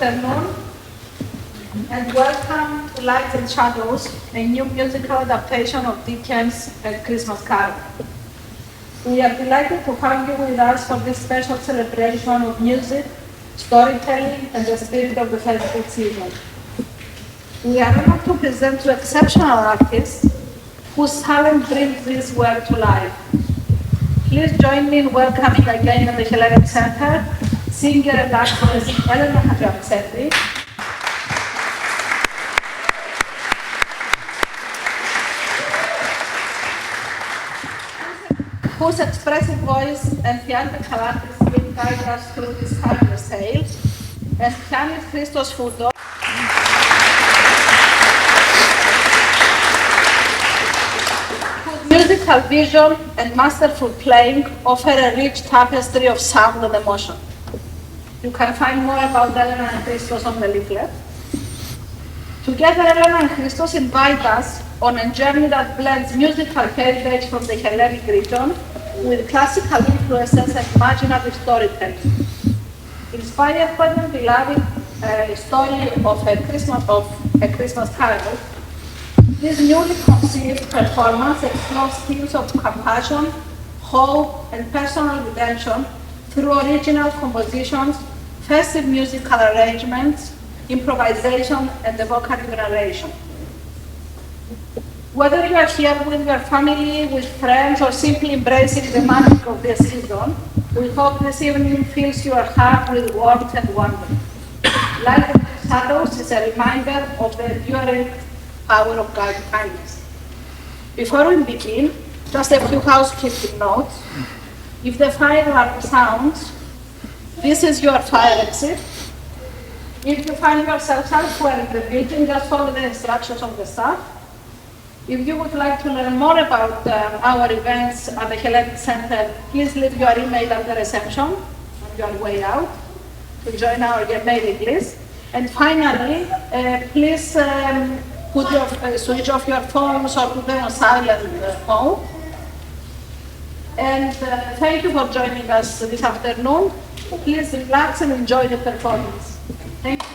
afternoon and welcome to Lights and Shadows, a new musical adaptation of Dickens' Christmas Carol. We are delighted to have you with us for this special celebration of music, storytelling, and the spirit of the festive season. We are honored to present two exceptional artists whose talent brings this work to life. Please join me in welcoming again at the Hellenic Centre, singer and actress Elena Hadjiafxendi, whose expressive voice and theatrical artistry will guide us through this fabulous tale, and pianist Christos Fountos, whose musical vision and masterful playing offer a rich tapestry of sound and emotion. You can find more about Elena and Christos on the leaflet. Together, Elena and Christos invite us on a journey that blends musical heritage from the Hellenic region with classical influences and imaginative storytelling. Inspired by the beloved story of a Christmas Carol, this newly conceived performance explores themes of compassion, hope, and personal redemption through original compositions, festive musical arrangements, improvisation, and evocative narration. Whether you are here with your family, with friends, or simply embracing the magic of the season, we hope this evening fills your heart with warmth and wonder. Light and Shadows is a reminder of the enduring power of God's kindness. Before we begin, just a few housekeeping notes. If the fire alarm sounds, this is your fire exit. If you find yourself elsewhere in the building, just follow the instructions of the staff. If you would like to learn more about our events at the Hellenic Centre, please leave your email at the reception on your way out to join our mailing list. And finally, please switch off your phones or put them on silent mode. And thank you for joining us this afternoon. Please relax and enjoy the performance. Thank you.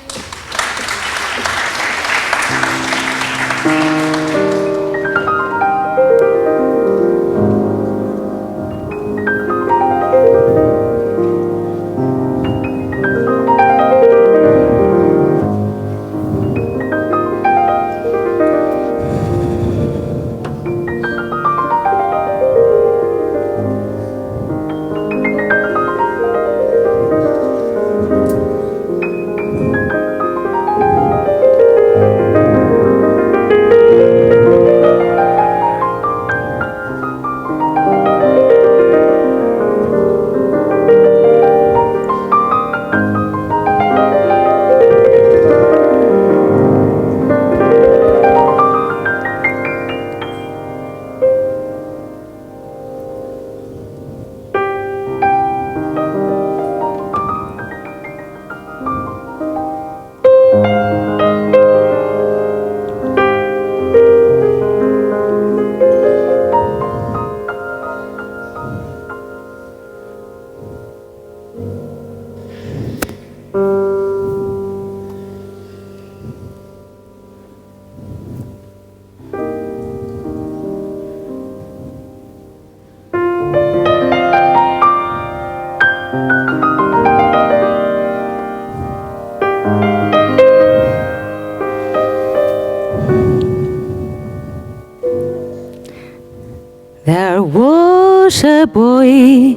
There was a boy,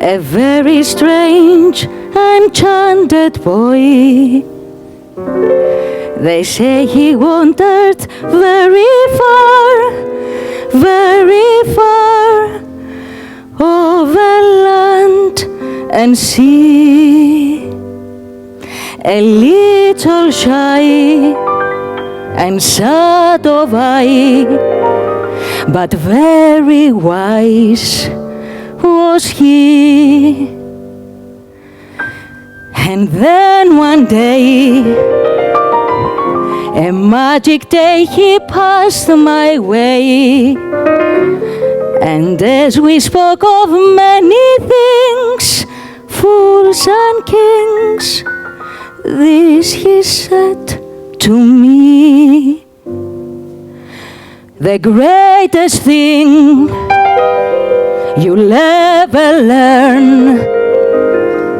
a very strange, enchanted boy. They say he wandered very far, very far, over land and sea. A little shy and sad of eye, but very wise was he. And then one day, a magic day, he passed my way. And as we spoke of many things fools and kings. This he said to me. The greatest thing you'll ever learn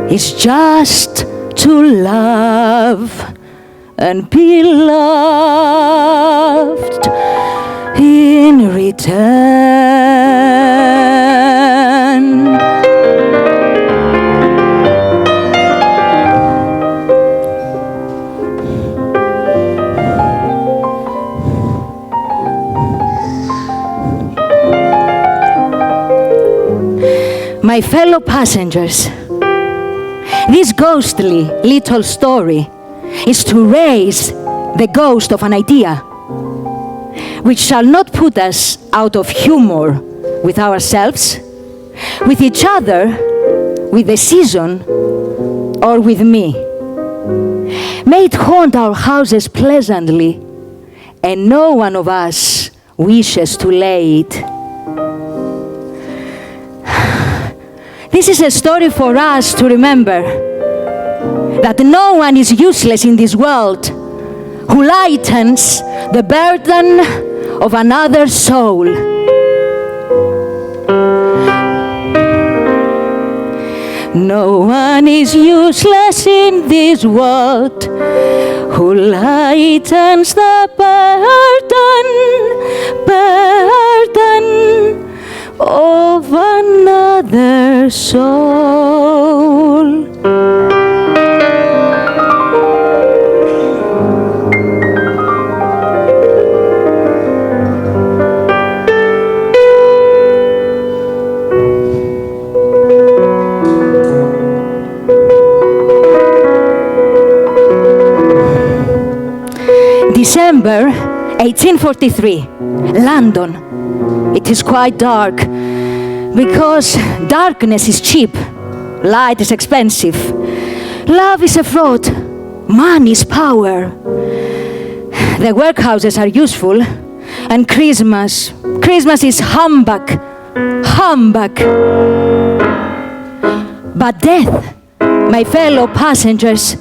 is just to love and be loved in return. My fellow passengers, this ghostly little story is to raise the ghost of an idea which shall not put us out of humor with ourselves, with each other, with the season, or with me. May it haunt our houses pleasantly, and no one of us wishes to lay it. This is a story for us to remember that no one is useless in this world who lightens the burden of another soul. No one is useless in this world who lightens the burden of another soul. December 1843, London. It is quite dark because darkness is cheap, light is expensive, love is a fraud, money is power. The workhouses are useful, and Christmas is humbug. But death, my fellow passengers,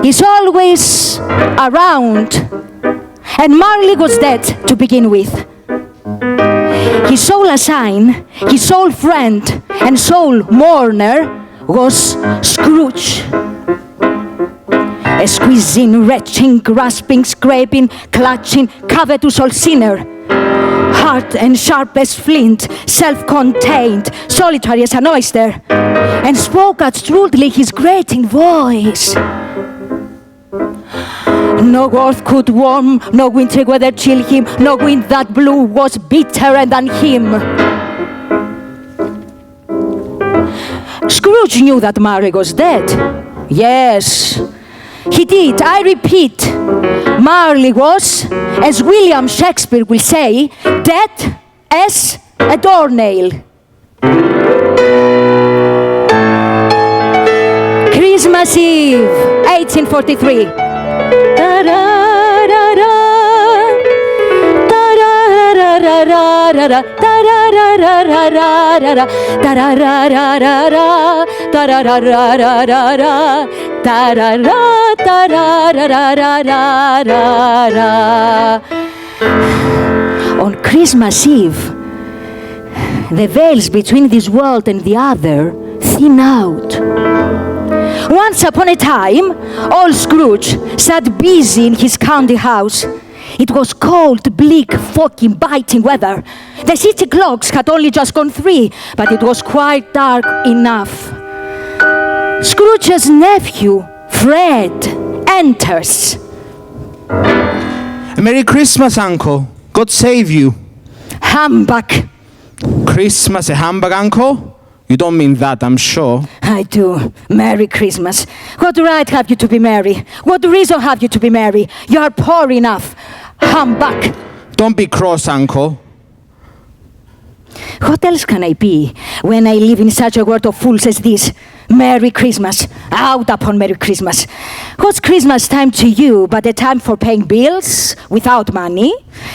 is always around. And Marley was dead to begin with. His sole assign, his sole friend and sole mourner was Scrooge. A squeezing, retching, grasping, scraping, clutching, covetous old sinner. Hard and sharp as flint, self-contained, solitary as an oyster, and spoke at shrewdly his grating voice. No earth could warm, no winter weather chill him, no wind that blew was bitterer than him. Scrooge knew that Marley was dead. Yes, he did. I repeat, Marley was, as William Shakespeare will say, dead as a doornail. Christmas Eve, 1843. On Christmas Eve, the veils between this world and the other thin out. Once upon a time, old Scrooge sat busy in his county house. It was cold, bleak, foggy, biting weather. The city clocks had only just gone 3, but it was quite dark enough. Scrooge's nephew, Fred, enters. Merry Christmas, Uncle. God save you. Humbug. Christmas a humbug, Uncle? You don't mean that, I'm sure. I do. Merry Christmas. What right have you to be merry? What reason have you to be merry? You are poor enough. Humbug. Don't be cross, Uncle. What else can I be when I live in such a world of fools as this? Merry Christmas. Out upon Merry Christmas. What's Christmas time to you but a time for paying bills without money?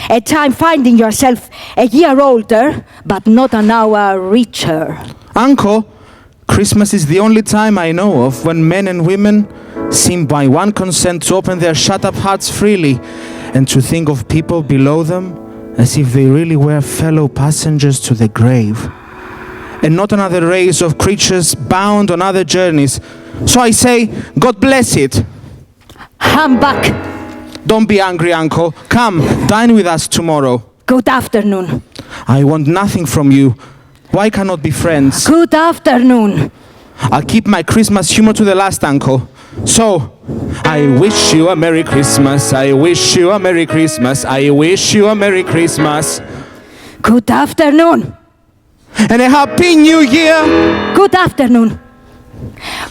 A time finding yourself a year older but not an hour richer? Uncle, Christmas is the only time I know of when men and women seem by one consent to open their shut-up hearts freely and to think of people below them as if they really were fellow passengers to the grave, and not another race of creatures bound on other journeys. So I say, God bless it. I'm back. Don't be angry, Uncle. Come, dine with us tomorrow. Good afternoon. I want nothing from you. Why cannot be friends? Good afternoon. I'll keep my Christmas humor to the last, Uncle. So, I wish you a Merry Christmas. I wish you a Merry Christmas. I wish you a Merry Christmas. Good afternoon. And a Happy New Year. Good afternoon.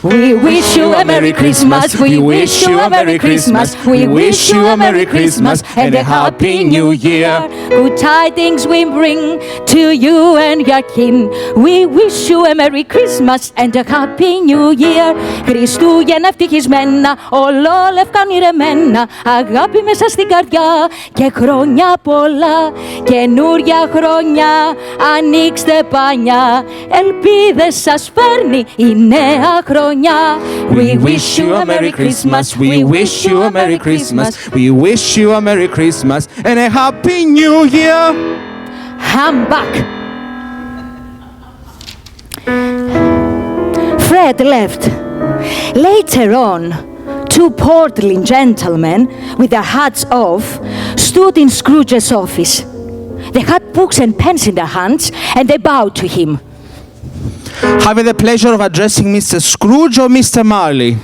We wish you a Merry Christmas. We wish you a Merry Christmas. We wish you a Merry Christmas and a Happy New Year. Good tidings we bring to you and your kin. We wish you a Merry Christmas and a Happy New Year. Χριστούγεννα ευτυχισμένα, ολόλευκα ονειρεμένα, αγάπη μέσα στην καρδιά και χρόνια πολλά. Καινούρια χρόνια, ανοίξτε πανιά, ελπίδες σας φέρνει η νέα χρονιά. We wish you a Merry Christmas. We wish you a Merry Christmas. We wish you a Merry Christmas and a Happy New Year. I'm back. Fred left. Later on, two portly gentlemen with their hats off stood in Scrooge's office. They had books and pens in their hands and they bowed to him. Have the pleasure of addressing Mr. Scrooge or Mr. Marley?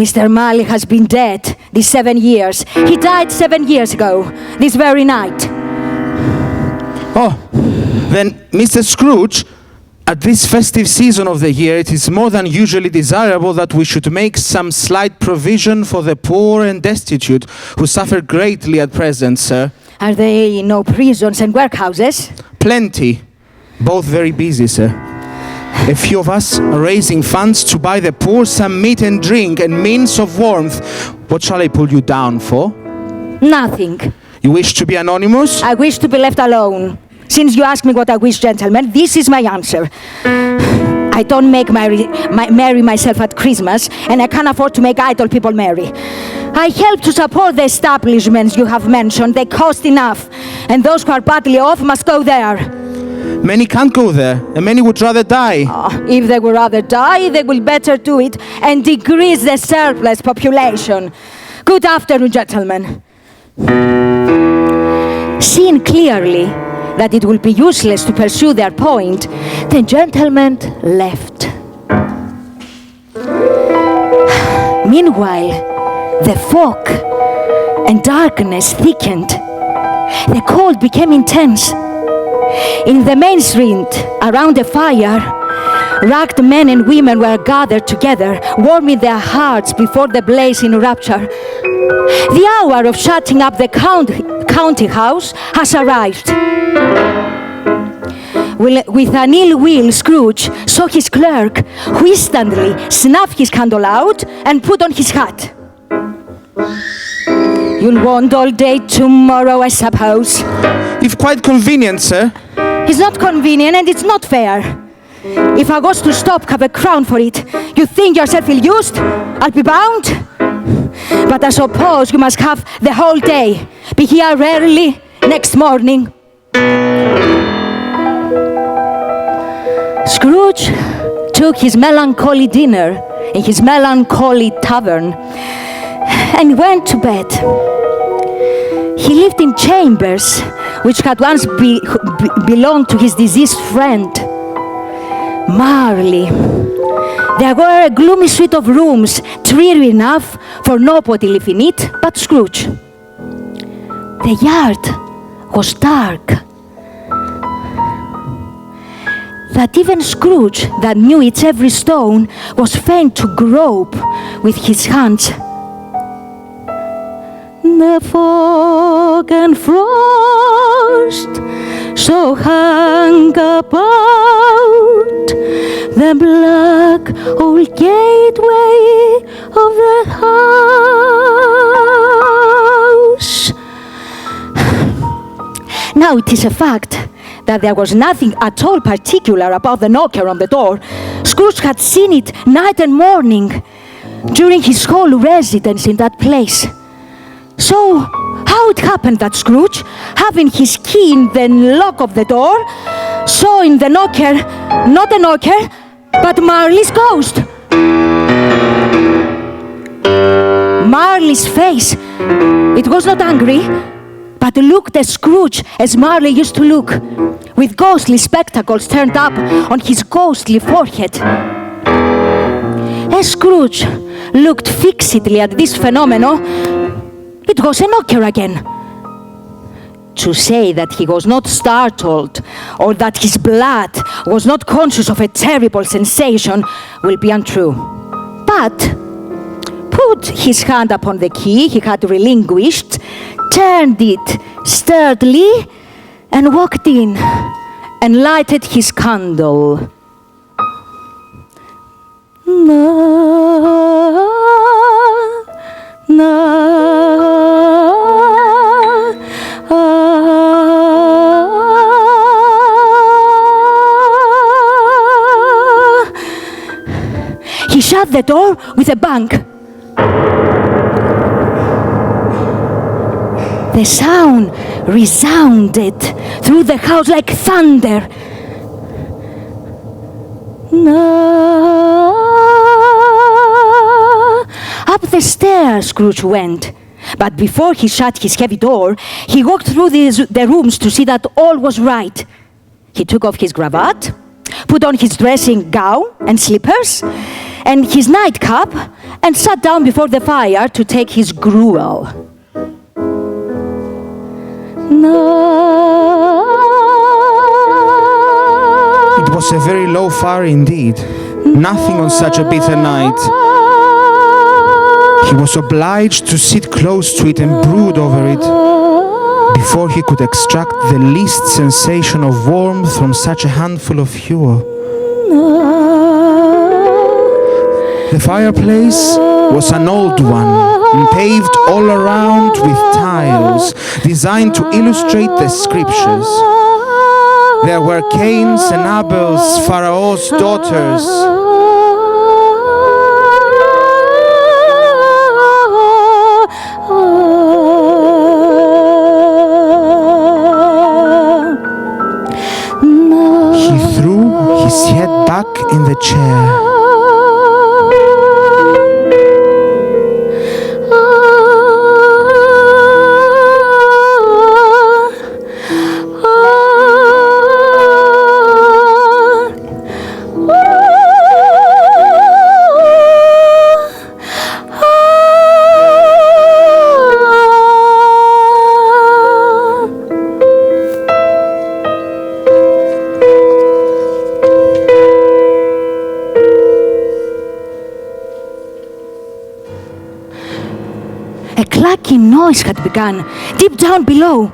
Mr. Marley has been dead these 7 years. He died 7 years ago, this very night. Oh, then Mr. Scrooge, at this festive season of the year, it is more than usually desirable that we should make some slight provision for the poor and destitute who suffer greatly at present, sir. Are there no prisons and workhouses? Plenty. Both very busy, sir. A few of us are raising funds to buy the poor some meat and drink and means of warmth. What shall I pull you down for? Nothing. You wish to be anonymous? I wish to be left alone. Since you ask me what I wish, gentlemen, this is my answer. I don't marry myself at Christmas, and I can't afford to make idle people marry. I help to support the establishments you have mentioned. They cost enough, and those who are badly off must go there. Many can't go there, and many would rather die. If they would rather die, they will better do it and decrease the surplus population. Good afternoon, gentlemen. Seeing clearly that it will be useless to pursue their point, the gentleman left. Meanwhile, the fog and darkness thickened. The cold became intense. In the main street, around the fire, ragged men and women were gathered together, warming their hearts before the blaze in rapture. The hour of shutting up the county house has arrived. With an ill will, Scrooge saw his clerk, who instantly snuffed his candle out and put on his hat. You'll want all day tomorrow, I suppose. If quite convenient, sir. It's not convenient and it's not fair. If I was to stop, have a crown for it, you think yourself ill-used? I'll be bound? But I suppose you must have the whole day. Be here early next morning. Scrooge took his melancholy dinner in his melancholy tavern and went to bed. He lived in chambers which had once belonged to his deceased friend, Marley. There were a gloomy suite of rooms, dreary enough for nobody living in it but Scrooge. The yard was dark, that even Scrooge, that knew its every stone, was fain to grope with his hands. The fog and frost so hung about the black old gateway of the house. Now it is a fact that there was nothing at all particular about the knocker on the door, Scrooge had seen it night and morning during his whole residence in that place. So, how it happened that Scrooge, having his key in the lock of the door, saw in the knocker, not a knocker, but Marley's ghost. Marley's face, it was not angry, but looked as Scrooge as Marley used to look, with ghostly spectacles turned up on his ghostly forehead. As Scrooge looked fixedly at this phenomenon, it was a knocker again. To say that he was not startled or that his blood was not conscious of a terrible sensation will be untrue. But put his hand upon the key he had relinquished, turned it sturdily, and walked in and lighted his candle. He shut the door with a bang. The sound resounded through the house like thunder. Up the stairs Scrooge went, but before he shut his heavy door, he walked through the rooms to see that all was right. He took off his cravat, put on his dressing gown and slippers, and his nightcap, and sat down before the fire to take his gruel. It was a very low fire indeed. Nothing on such a bitter night. He was obliged to sit close to it and brood over it before he could extract the least sensation of warmth from such a handful of fuel. The fireplace was an old one, paved all around with tiles, designed to illustrate the scriptures. There were Cain's and Abel's, Pharaoh's daughters. He threw his head back in the chair. Clacking noise had begun deep down below,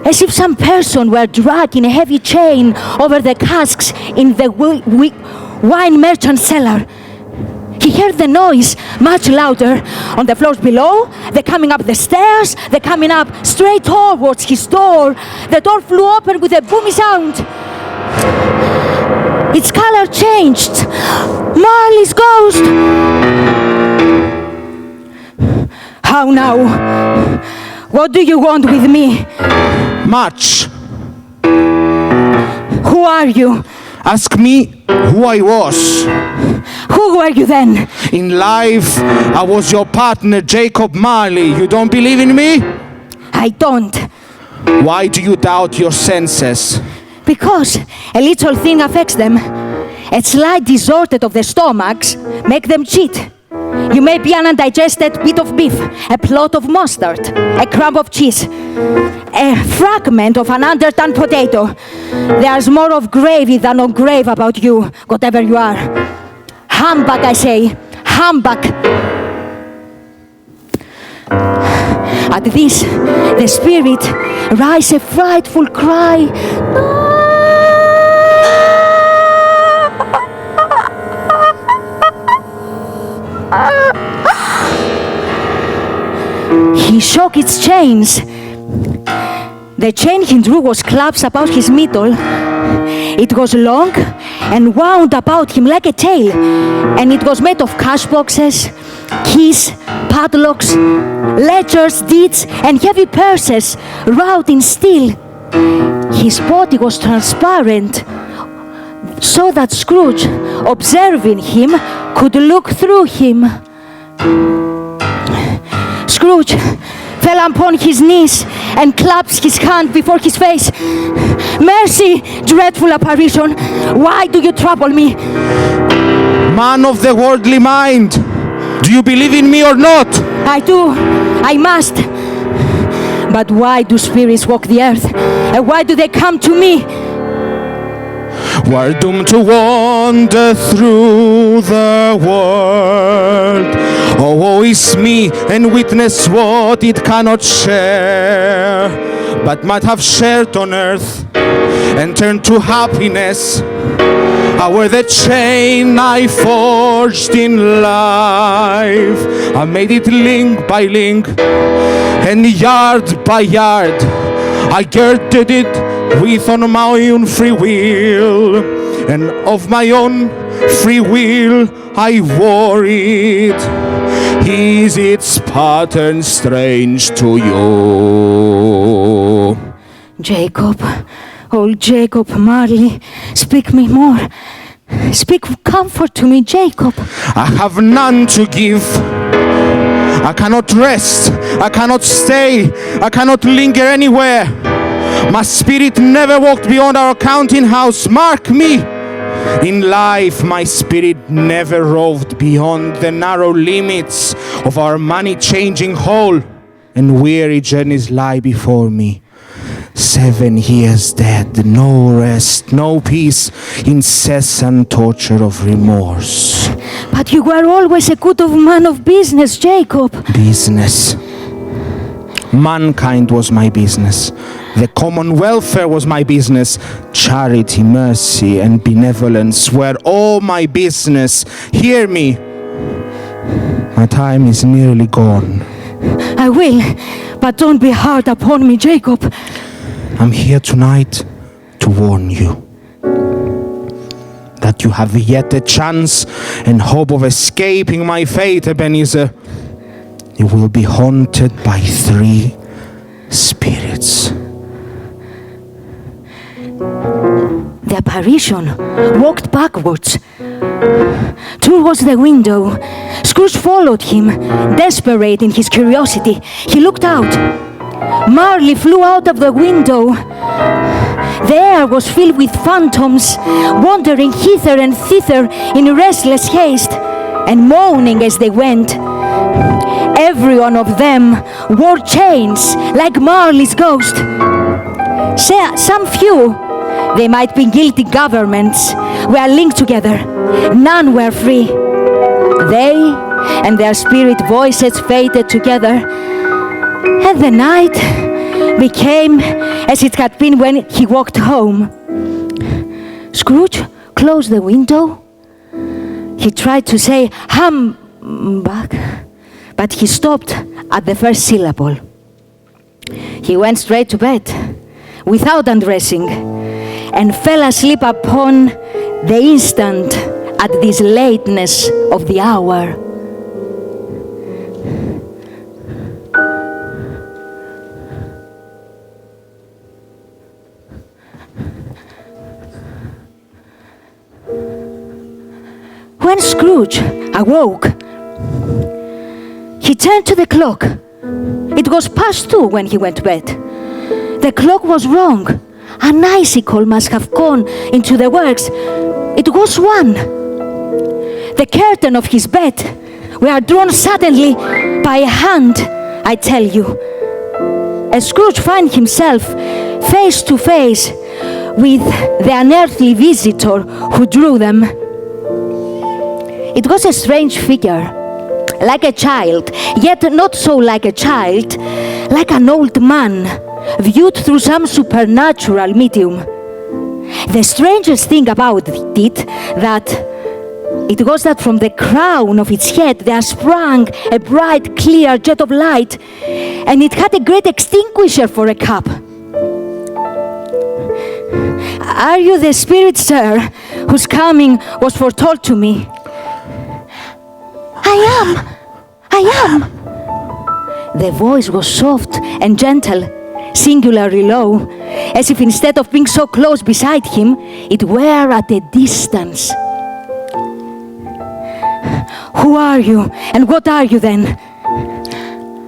as if some person were dragging a heavy chain over the casks in the wine merchant's cellar. He heard the noise much louder on the floors below. They're coming up the stairs. They're coming up straight towards his door. The door flew open with a booming sound. Its color changed. Marley's ghost. How now? What do you want with me? Much. Who are you? Ask me who I was. Who were you then? In life, I was your partner, Jacob Marley. You don't believe in me? I don't. Why do you doubt your senses? Because a little thing affects them. A slight disorder of the stomachs make them cheat. You may be an undigested bit of beef, a plot of mustard, a crumb of cheese, a fragment of an underdone potato. There's more of gravy than of grave about you, whatever you are. Humbug, I say, humbug. At this, the spirit raised a frightful cry. He shook its chains. The chain he drew was collapsed about his middle. It was long and wound about him like a tail, and it was made of cash boxes, keys, padlocks, ledgers, deeds, and heavy purses wrought in steel. His body was transparent, so that Scrooge, observing him, could look through him. Scrooge fell upon his knees and clasped his hand before his face. "Mercy, dreadful apparition, why do you trouble me?" Man of the worldly mind, do you believe in me or not? "I do, I must. But why do spirits walk the earth? And why do they come to me?" We're doomed to wander through the world. Oh, woe is me, and witness what it cannot share, but might have shared on earth, and turned to happiness. I wear the chain I forged in life. I made it link by link, and yard by yard. I girded it with on my own free will, and of my own free will I wore it. Is its pattern strange to you? Jacob, oh Jacob Marley, speak me more. Speak comfort to me, Jacob. I have none to give. I cannot rest. I cannot stay. I cannot linger anywhere. My spirit never walked beyond our counting house. Mark me. In life, my spirit never roved beyond the narrow limits of our money-changing hall, and weary journeys lie before me. 7 years dead, no rest, no peace, incessant torture of remorse. But you were always a good man of business, Jacob. Business. Mankind was my business. The common welfare was my business. Charity, mercy, and benevolence were all my business. Hear me. My time is nearly gone. I will, but don't be hard upon me, Jacob. I'm here tonight to warn you that you have yet a chance and hope of escaping my fate, Ebenezer. You will be haunted by 3 spirits. The apparition walked backwards towards the window. Scrooge followed him, desperate in his curiosity. He looked out. Marley flew out of the window. The air was filled with phantoms, wandering hither and thither in restless haste, and moaning as they went. Every one of them wore chains like Marley's ghost. Some few, they might be guilty governments, were linked together. None were free. They and their spirit voices faded together, and the night became as it had been when he walked home. Scrooge closed the window. He tried to say humbug, but he stopped at the first syllable. He went straight to bed without undressing and fell asleep upon the instant at this lateness of the hour. When Scrooge awoke, he turned to the clock. It was past 2 when he went to bed. The clock was wrong. An icicle must have gone into the works. It was 1. The curtain of his bed were drawn suddenly by a hand, I tell you. As Scrooge found himself face to face with the unearthly visitor who drew them. It was a strange figure, like a child, yet not so like a child, like an old man, viewed through some supernatural medium. The strangest thing about it was that from the crown of its head there sprang a bright, clear jet of light, and it had a great extinguisher for a cap. "Are you the spirit, sir, whose coming was foretold to me. I am. The voice was soft and gentle, singularly low, as if instead of being so close beside him, it were at a distance. Who are you, and what are you then?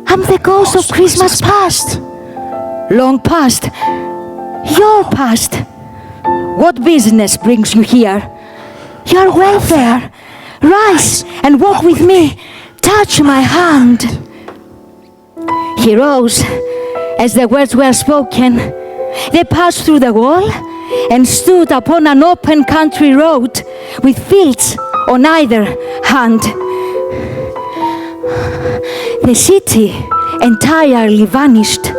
I'm the ghost of Christmas past. Long past. Your past. What business brings you here? Your welfare. Rise and walk with me. Touch my hand. He rose as the words were spoken. They passed through the wall and stood upon an open country road with fields on either hand. The city entirely vanished.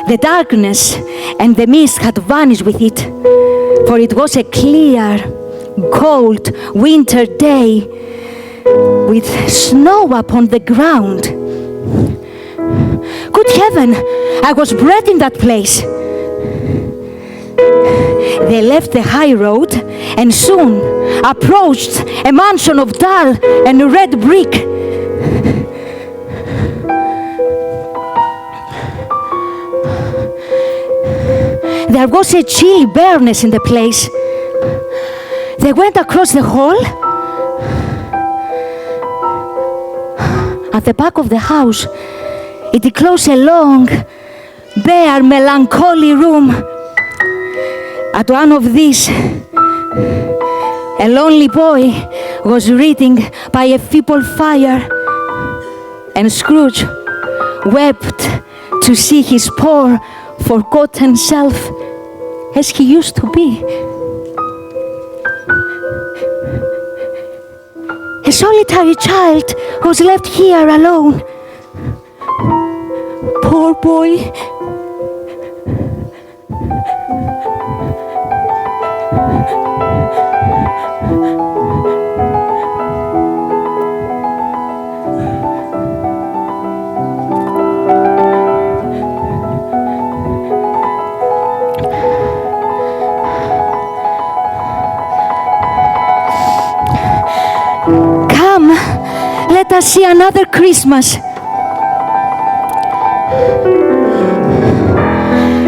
The darkness and the mist had vanished with it, for it was a clear, cold winter day with snow upon the ground. Good heaven, I was bred in that place. They left the high road and soon approached a mansion of dull and red brick. There was a chilly bareness in the place. They went across the hall. At the back of the house, it enclosed a long, bare, melancholy room. At one of these, a lonely boy was reading by a feeble fire, and Scrooge wept to see his poor, forgotten self as he used to be. A solitary child was left here alone. Poor boy. Let us see another Christmas.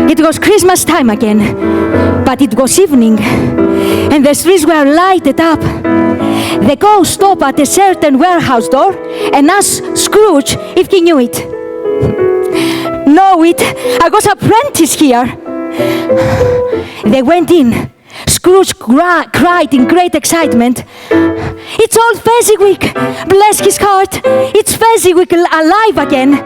It was Christmas time again, but it was evening, and the streets were lighted up. The ghost stopped at a certain warehouse door and asked Scrooge if he knew it. Know it, I was apprenticed here. They went in. Scrooge cried in great excitement. It's old Fezziwig! Bless his heart! It's Fezziwig alive again!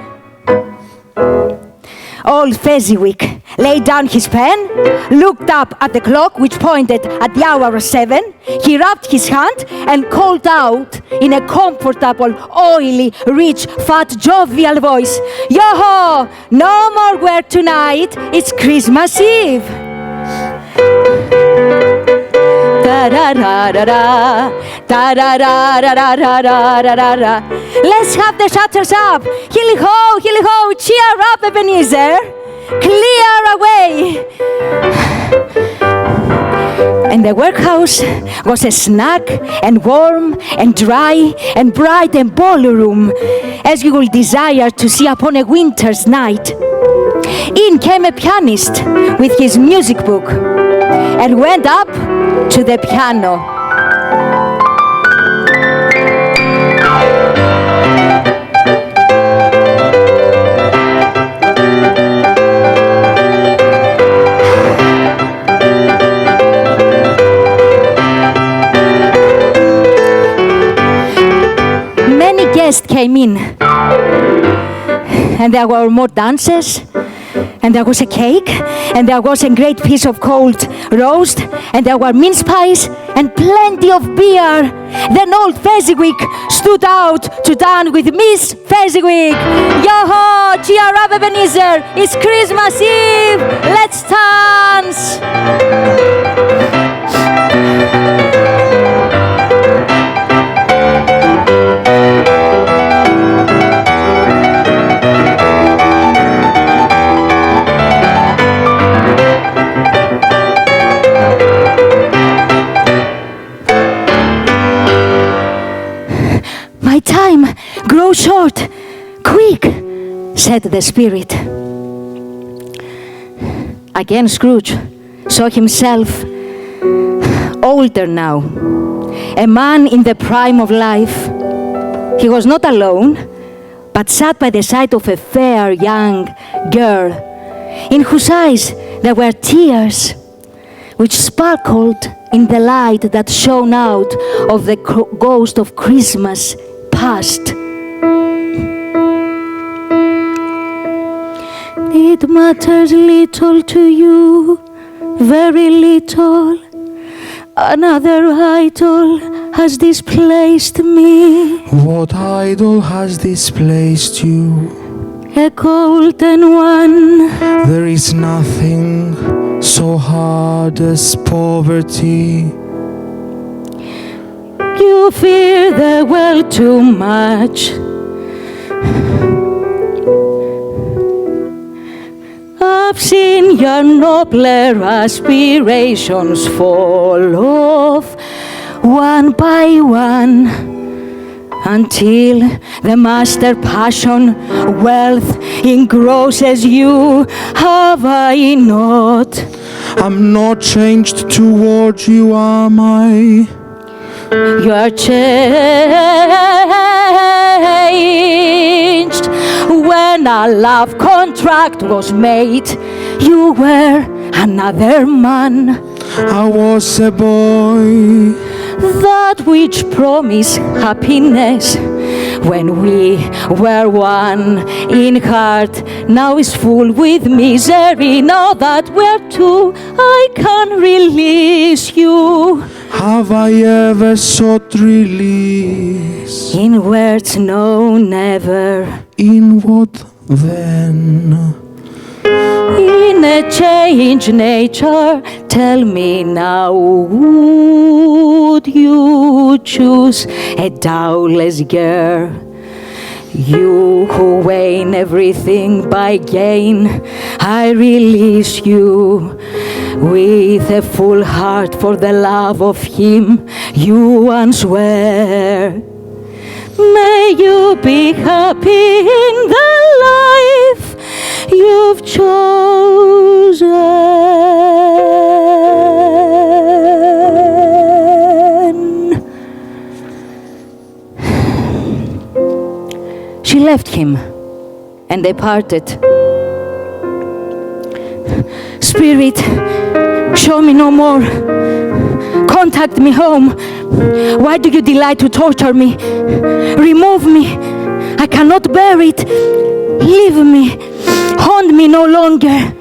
Old Fezziwig laid down his pen, looked up at the clock which pointed at the hour of 7. He rubbed his hand and called out in a comfortable, oily, rich, fat, jovial voice, Yo-ho! No more work tonight! It's Christmas Eve! Da-da-da-da-da, da-da-da-da-da-da-da-da-da. Let's have the shutters up. Hilly-ho, hilly-ho, cheer up, Ebenezer. Clear away. And the workhouse was a snug and warm and dry and bright and ballroom, as you will desire to see upon a winter's night. In came a pianist with his music book and went up to the piano. Many guests came in, and there were more dances, and there was a cake, and there was a great piece of cold roast, and there were mince pies, and plenty of beer. Then old Fezziwig stood out to dance with Miss Fezziwig. Yo-ho, cheer up, Ebenezer, it's Christmas Eve, let's dance. said the spirit. Again, Scrooge saw himself older now, a man in the prime of life. He was not alone, but sat by the side of a fair young girl, in whose eyes there were tears, which sparkled in the light that shone out of the ghost of Christmas past. It matters little to you, very little. Another idol has displaced me. What idol has displaced you? A golden one. There is nothing so hard as poverty. You fear the world too much. I've seen your nobler aspirations fall off one by one, until the master passion, wealth, engrosses you. Have I not? I'm not changed toward you, am I? You are changed. When our love contract was made, you were another man. I was a boy. That which promised happiness when we were one in heart, now is full with misery. Now that we're two, I can't release you. Have I ever sought release? In words, no, never. In what then? In a changed nature, tell me now, would you choose a doubtless girl? You who weigh everything by gain, I release you with a full heart for the love of him you once were. May you be happy in the life you've chosen. She left him and they parted. Spirit, show me no more. Contact me home. Why do you delight to torture me? Remove me. I cannot bear it. Leave me. Haunt me no longer.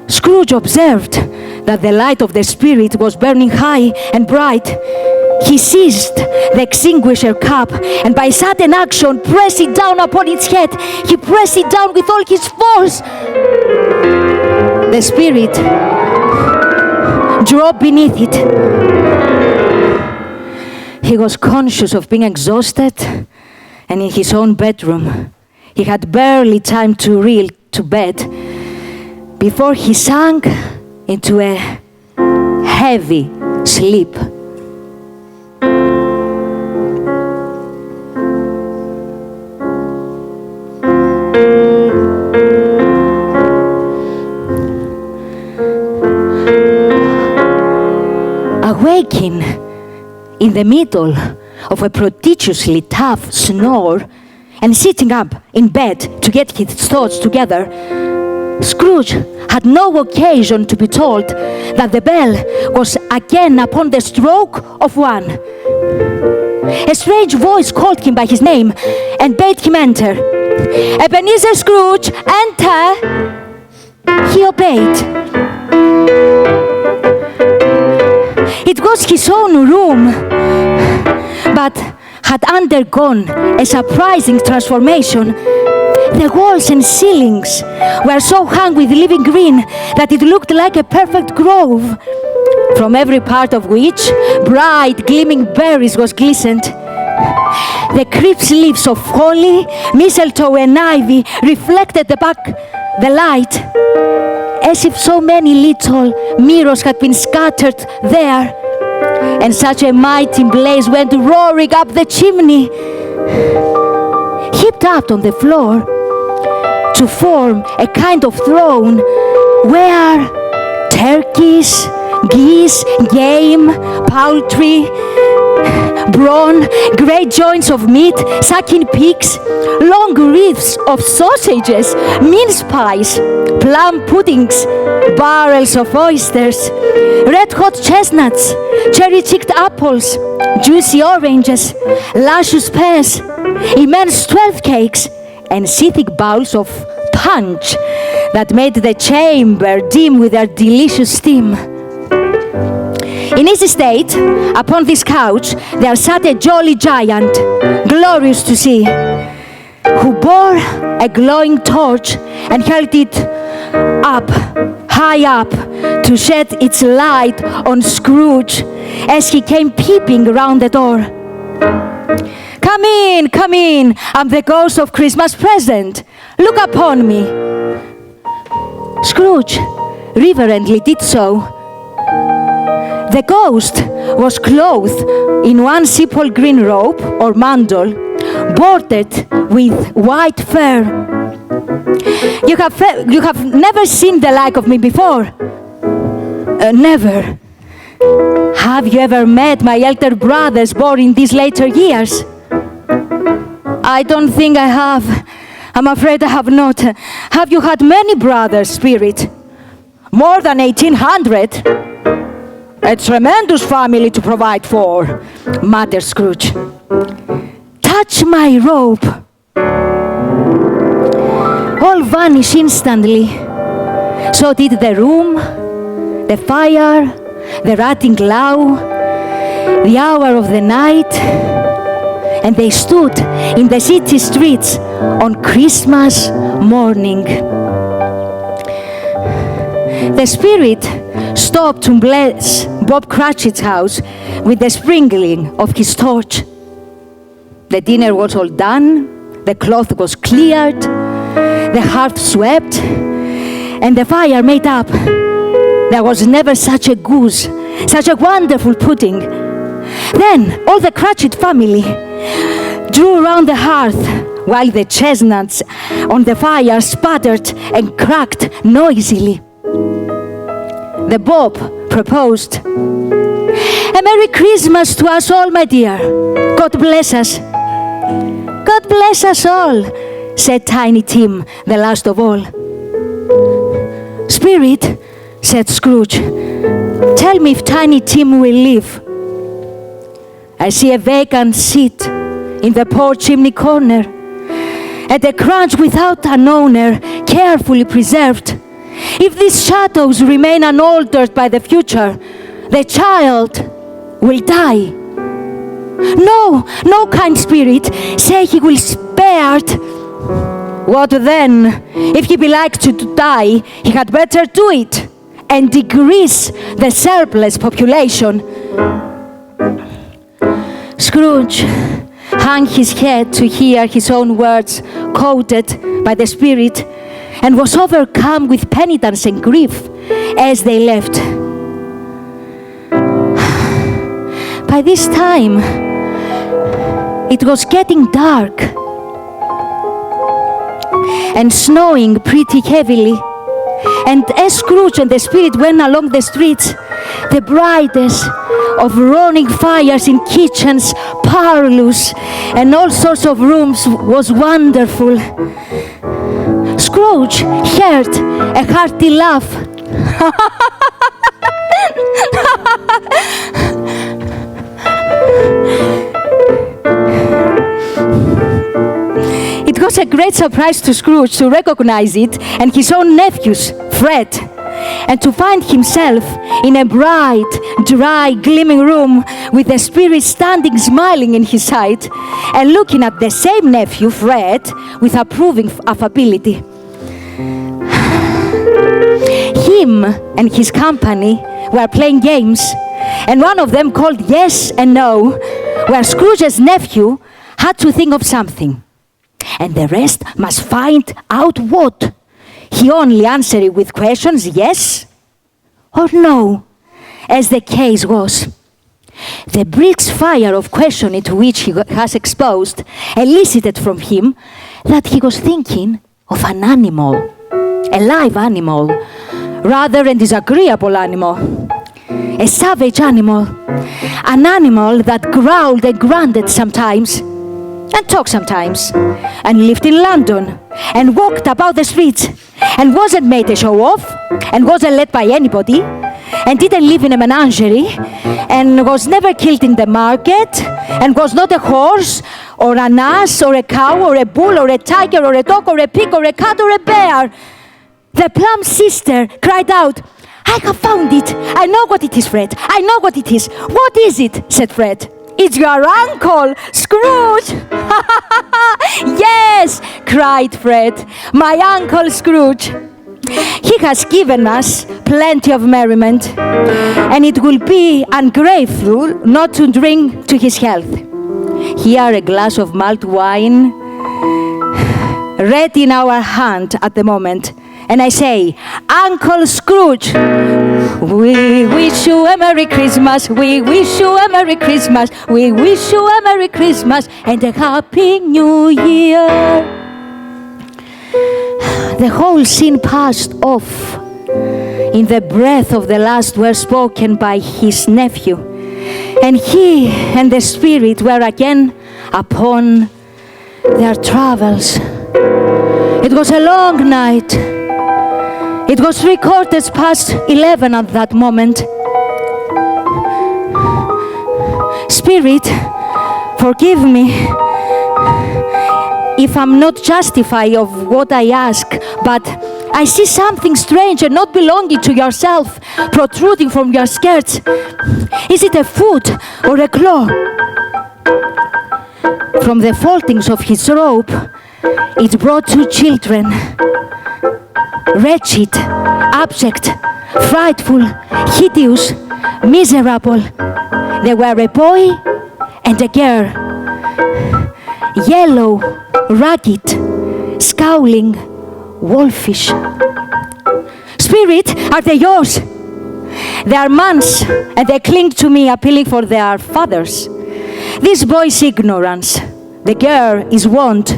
Scrooge observed that the light of the spirit was burning high and bright. He seized the extinguisher cap and by sudden action pressed it down upon its head. He pressed it down with all his force. The spirit dropped beneath it. He was conscious of being exhausted and in his own bedroom. He had barely time to reel to bed before he sank into a heavy sleep. Awaking in the middle of a prodigiously tough snore and sitting up in bed to get his thoughts together, Scrooge had no occasion to be told that the bell was again upon the stroke of one. A strange voice called him by his name and bade him enter. Ebenezer Scrooge, enter! He obeyed. It was his own room, but had undergone a surprising transformation. The walls and ceilings were so hung with living green that it looked like a perfect grove, from every part of which bright gleaming berries was glistened. The crisp leaves of holly, mistletoe and ivy reflected the light, as if so many little mirrors had been scattered there, and such a mighty blaze went roaring up the chimney. heaped up on the floor to form a kind of throne where turkeys, geese, game, poultry, brawn, great joints of meat, sucking pigs, long wreaths of sausages, mince pies, plum puddings, barrels of oysters, red-hot chestnuts, cherry-cheeked apples, juicy oranges, luscious pears, immense 12 cakes, and seething bowls of punch that made the chamber dim with their delicious steam. In his estate, upon this couch, there sat a jolly giant, glorious to see, who bore a glowing torch and held it up, high up, to shed its light on Scrooge as he came peeping round the door. Come in, I'm the ghost of Christmas present. Look upon me. Scrooge reverently did so. The ghost was clothed in one simple green robe or mantle, bordered with white fur. You have never seen the like of me before. Never. Have you ever met my elder brothers born in these later years? I don't think I have. I'm afraid I have not. Have you had many brothers, Spirit? More than 1,800? A tremendous family to provide for, muttered Scrooge. Touch my robe. All vanished instantly. So did the room, the fire, the ratting low, the hour of the night, and they stood in the city streets on Christmas morning. The Spirit stopped to bless Bob Cratchit's house with the sprinkling of his torch. The dinner was all done, the cloth was cleared, the hearth swept, and the fire made up. There was never such a goose, such a wonderful pudding. Then all the Cratchit family drew around the hearth while the chestnuts on the fire sputtered and cracked noisily. The Bob proposed, "A Merry Christmas to us all, my dear. God bless us." "God bless us all," said Tiny Tim, the last of all. "Spirit," said Scrooge, "tell me if Tiny Tim will live. I see a vacant seat in the porch chimney corner, and a crunch without an owner, carefully preserved. If these shadows remain unaltered by the future, the child will die. No, no, kind Spirit, say he will spared. What then? If he be like to die, he had better do it and decrease the surplus population." Scrooge hung his head to hear his own words quoted by the Spirit, and was overcome with penitence and grief as they left. By this time, it was getting dark and snowing pretty heavily. And as Scrooge and the Spirit went along the streets, the brightness of roaring fires in kitchens, parlors, and all sorts of rooms was wonderful. Scrooge heard a hearty laugh. It was a great surprise to Scrooge to recognize it and his own nephews, Fred, and to find himself in a bright, dry, gleaming room with the Spirit standing smiling in his sight and looking at the same nephew, Fred, with approving affability. Him and his company were playing games, and one of them called Yes and No, where Scrooge's nephew had to think of something, and the rest must find out what. He only answered it with questions, yes or no, as the case was. The brisk fire of questioning to which he has exposed elicited from him that he was thinking of an animal, a live animal, rather a disagreeable animal, a savage animal, an animal that growled and grunted sometimes, and talked sometimes, and lived in London, and walked about the streets, and wasn't made a show of, and wasn't led by anybody, and didn't live in a menagerie, and was never killed in the market, and was not a horse, or an ass, or a cow, or a bull, or a tiger, or a dog, or a pig, or a cat, or a bear. The plump sister cried out, "I have found it! I know what it is, Fred! I know what it is! What is it?" said Fred. "It's your uncle, Scrooge!" "Yes," cried Fred, "my uncle Scrooge. He has given us plenty of merriment, and it will be ungrateful not to drink to his health. Here a glass of malt wine, red in our hand at the moment. And I say, Uncle Scrooge, we wish you a Merry Christmas, we wish you a Merry Christmas, we wish you a Merry Christmas and a Happy New Year." The whole scene passed off in the breath of the last words spoken by his nephew, and he and the spirit were again upon their travels. It was a long night. It was 11:15 at that moment. Spirit, forgive me if I'm not justified of what I ask, but I see something strange and not belonging to yourself protruding from your skirts. Is it a foot or a claw? From the foldings of his robe, it brought two children. Wretched, abject, frightful, hideous, miserable. They were a boy and a girl. Yellow, ragged, scowling, wolfish. Spirit, are they yours? They are man's, and they cling to me, appealing for their fathers. This boy's ignorance, the girl is want.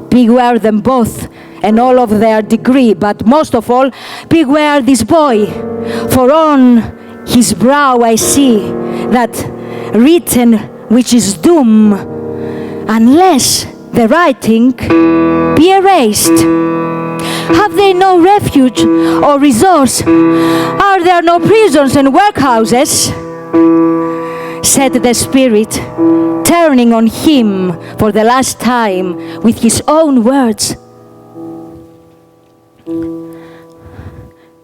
Beware them both, and all of their degree, but most of all, beware this boy, for on his brow I see that written which is doom, unless the writing be erased. Have they no refuge or resource? Are there no prisons and workhouses? Said the Spirit, turning on him for the last time with his own words.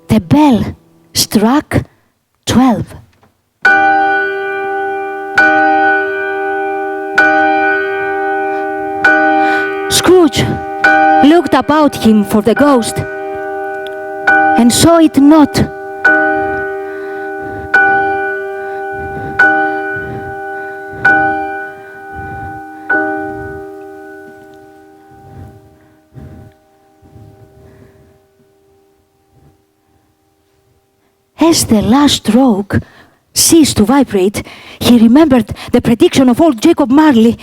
The bell struck 12. Scrooge looked about him for the ghost and saw it not. As the last stroke ceased to vibrate, he remembered the prediction of old Jacob Marley.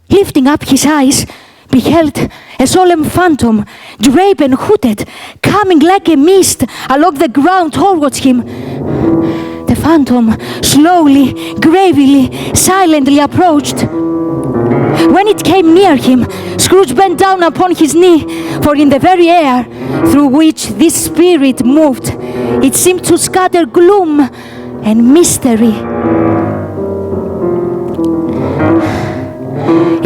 Lifting up his eyes, beheld a solemn phantom, draped and hooded, coming like a mist along the ground towards him. The phantom slowly, gravely, silently approached. When it came near him, Scrooge bent down upon his knee, for in the very air through which this spirit moved, it seemed to scatter gloom and mystery.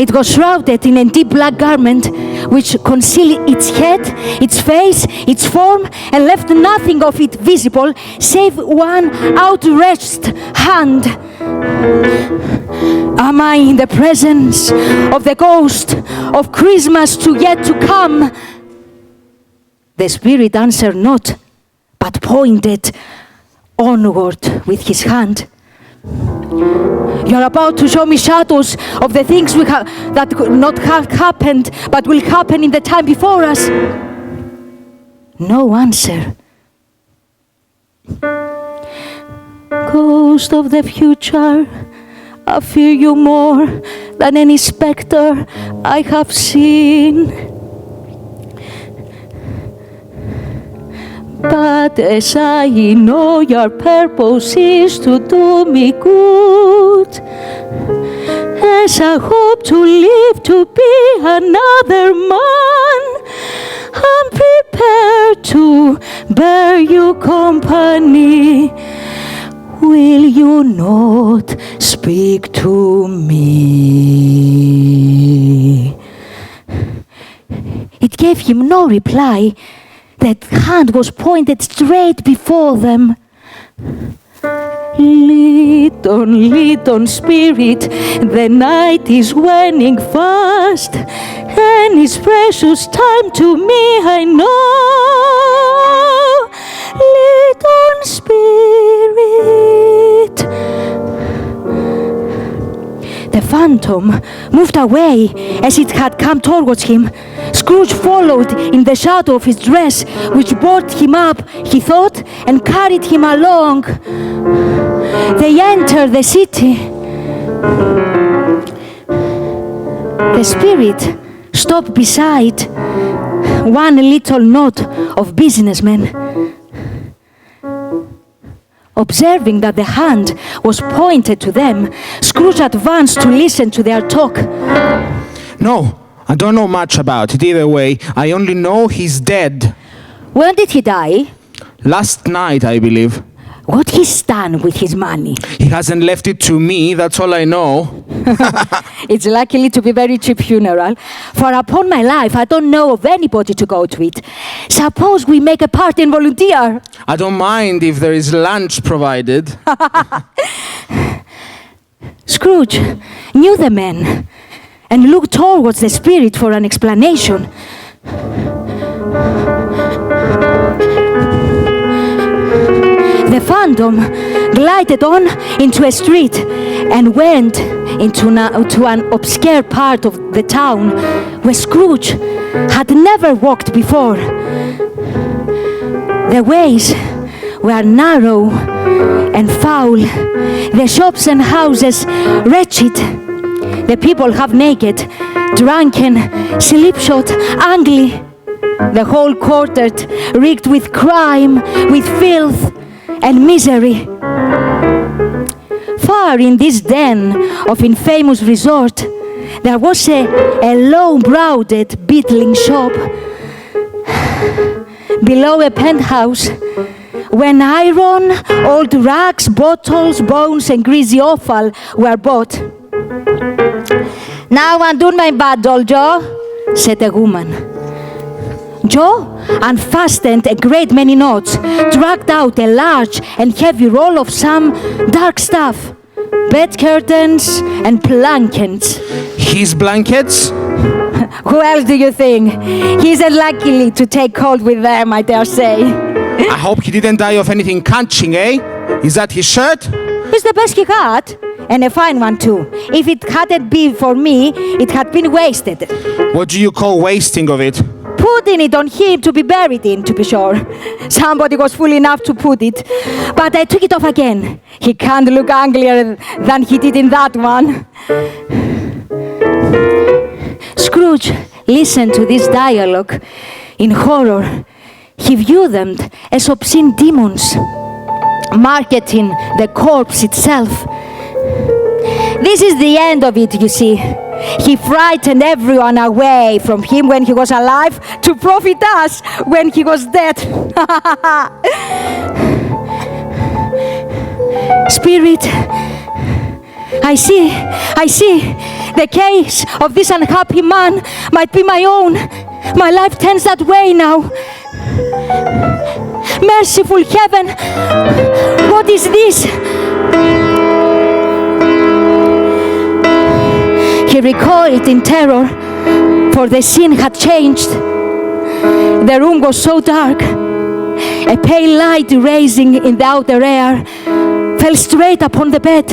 It was shrouded in a deep black garment which concealed its head, its face, its form, and left nothing of it visible save one outstretched hand. Am I in the presence of the ghost of Christmas yet to come? The spirit answered not, but pointed onward with his hand. You're about to show me shadows of the things that could not have happened, but will happen in the time before us. No answer. Ghost of the future, I fear you more than any spectre I have seen. But as I know your purpose is to do me good, as I hope to live to be another man, I'm prepared to bear you company. Will you not speak to me? It gave him no reply. That hand was pointed straight before them. Lead on, spirit, the night is waning fast, and it's precious time to me, I know. Lead on, spirit. The phantom moved away as it had come towards him. Scrooge followed in the shadow of his dress, which brought him up, he thought, and carried him along. They entered the city. The spirit stopped beside one little knot of businessmen. Observing that the hand was pointed to them, Scrooge advanced to listen to their talk. No, I don't know much about it either way. I only know he's dead. When did he die? Last night, I believe. What he's done with his money? He hasn't left it to me, that's all I know. It's likely to be very cheap funeral. For upon my life, I don't know of anybody to go to it. Suppose we make a party and volunteer. I don't mind if there is lunch provided. Scrooge knew the men and looked towards the spirit for an explanation. The phantom glided on into a street and went into an obscure part of the town where Scrooge had never walked before. The ways were narrow and foul, the shops and houses wretched, the people half naked, drunken, slipshod, ugly, the whole quarter reeked with crime, with filth and misery. Far in this den of infamous resort, there was a low-browed, beetling shop. Below a penthouse, when iron, old rags, bottles, bones, and greasy offal were bought. "Now undo my bundle, Joe," said a woman. Joe unfastened a great many knots, dragged out a large and heavy roll of some dark stuff, bed curtains and blankets. His blankets? Who else do you think? He's unlikely to take cold with them, I dare say. I hope he didn't die of anything catching, eh? Is that his shirt? It's the best he had, and a fine one too. If it hadn't been for me, it had been wasted. What do you call wasting of it? Putting it on him to be buried in, to be sure. Somebody was fool enough to put it, but I took it off again. He can't look uglier than he did in that one. Scrooge listened to this dialogue in horror. He viewed them as obscene demons, marketing the corpse itself. This is the end of it, you see. He frightened everyone away from him when he was alive to profit us when he was dead. Spirit, I see, the case of this unhappy man might be my own. My life tends that way now. Merciful heaven, what is this? He recoiled in terror, for the scene had changed. The room was so dark. A pale light rising in the outer air fell straight upon the bed,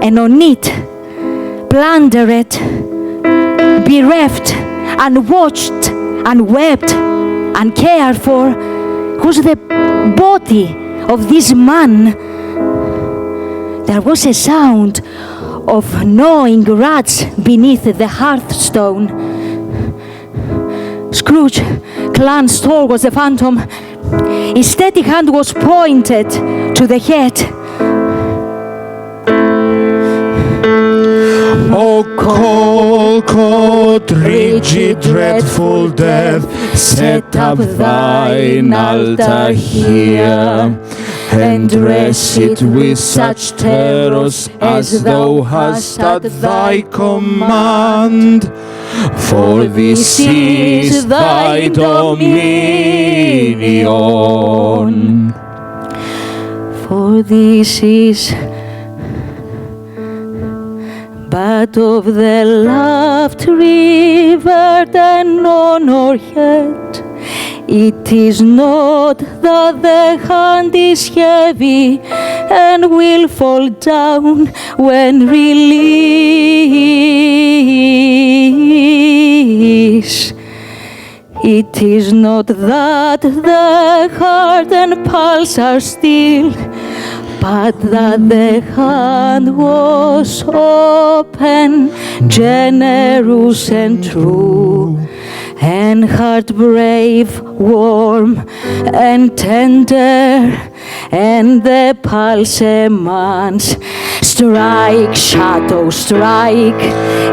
and on it, plundered, bereft, unwatched, unwept, uncared for, was the body of this man there was a sound of gnawing rats beneath the hearthstone. Scrooge glanced towards the phantom. His steady hand was pointed to the head. O cold, cold, rigid, dreadful death, set up thine altar here, and dress it with such terrors as thou hast at thy command. For this is thy dominion. For this is but of the loved river and on our head. It is not that the hand is heavy and will fall down when released. It is not that the heart and pulse are still, but that the hand was open, generous and true, and heart brave, warm and tender, and the pulse a man's. Strike, shadow, strike,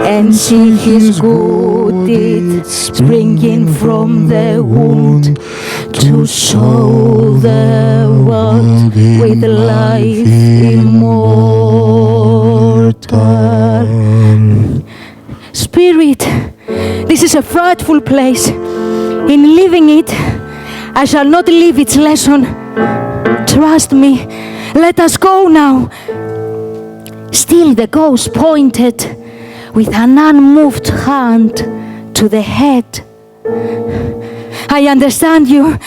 and see his good deed springing from the wound, to show the world with life immortal. Spirit, this is a frightful place. In leaving it, I shall not leave its lesson. Trust me. Let us go now. Still the ghost pointed with an unmoved hand to the head. I understand you,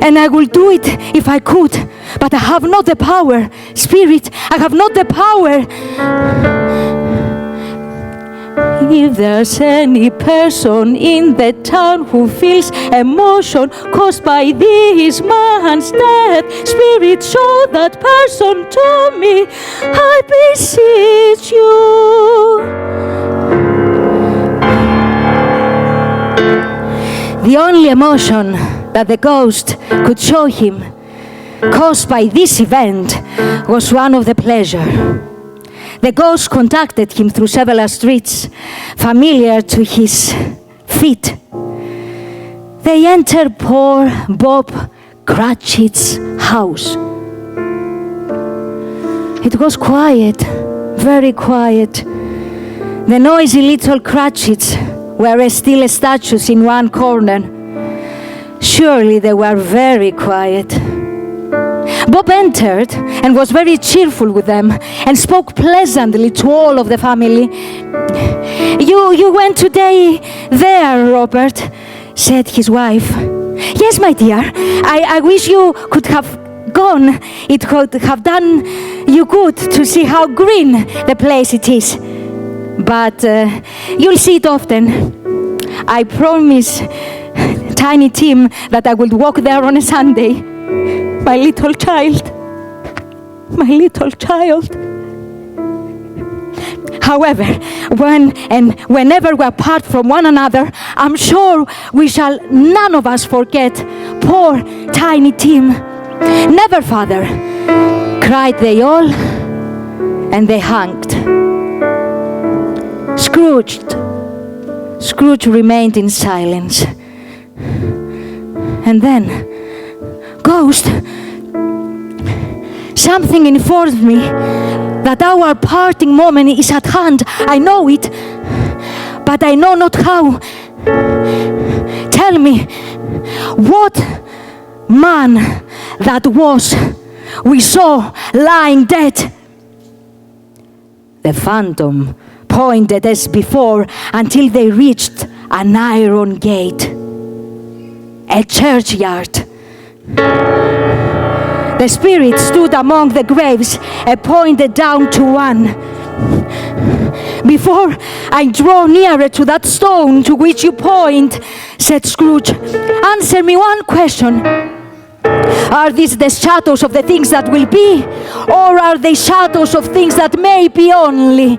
and I will do it if I could, but I have not the power. Spirit, I have not the power. If there's any person in the town who feels emotion caused by this man's death, Spirit, show that person to me, I beseech you. The only emotion that the ghost could show him, caused by this event, was one of the pleasure. The ghost conducted him through several streets familiar to his feet. They entered poor Bob Cratchit's house. It was quiet, very quiet. The noisy little Cratchits were still statues in one corner. Surely they were very quiet. Bob entered and was very cheerful with them and spoke pleasantly to all of the family. You went today there, Robert, said his wife. Yes, my dear, I wish you could have gone. It could have done you good to see how green the place it is. But you'll see it often. I promise Tiny Tim that I will walk there on a Sunday. My little child. My little child. However, whenever we are apart from one another, I'm sure we shall none of us forget poor Tiny Tim. Never, father, cried they all, and they hanged. Scrooge remained in silence. And then, Ghost, something informed me that our parting moment is at hand. I know it, but I know not how. Tell me, what man that was we saw lying dead? The phantom pointed as before until they reached an iron gate, a churchyard. The spirit stood among the graves and pointed down to one. Before I draw nearer to that stone to which you point, said Scrooge, answer me one question. Are these the shadows of the things that will be, or are they shadows of things that may be only?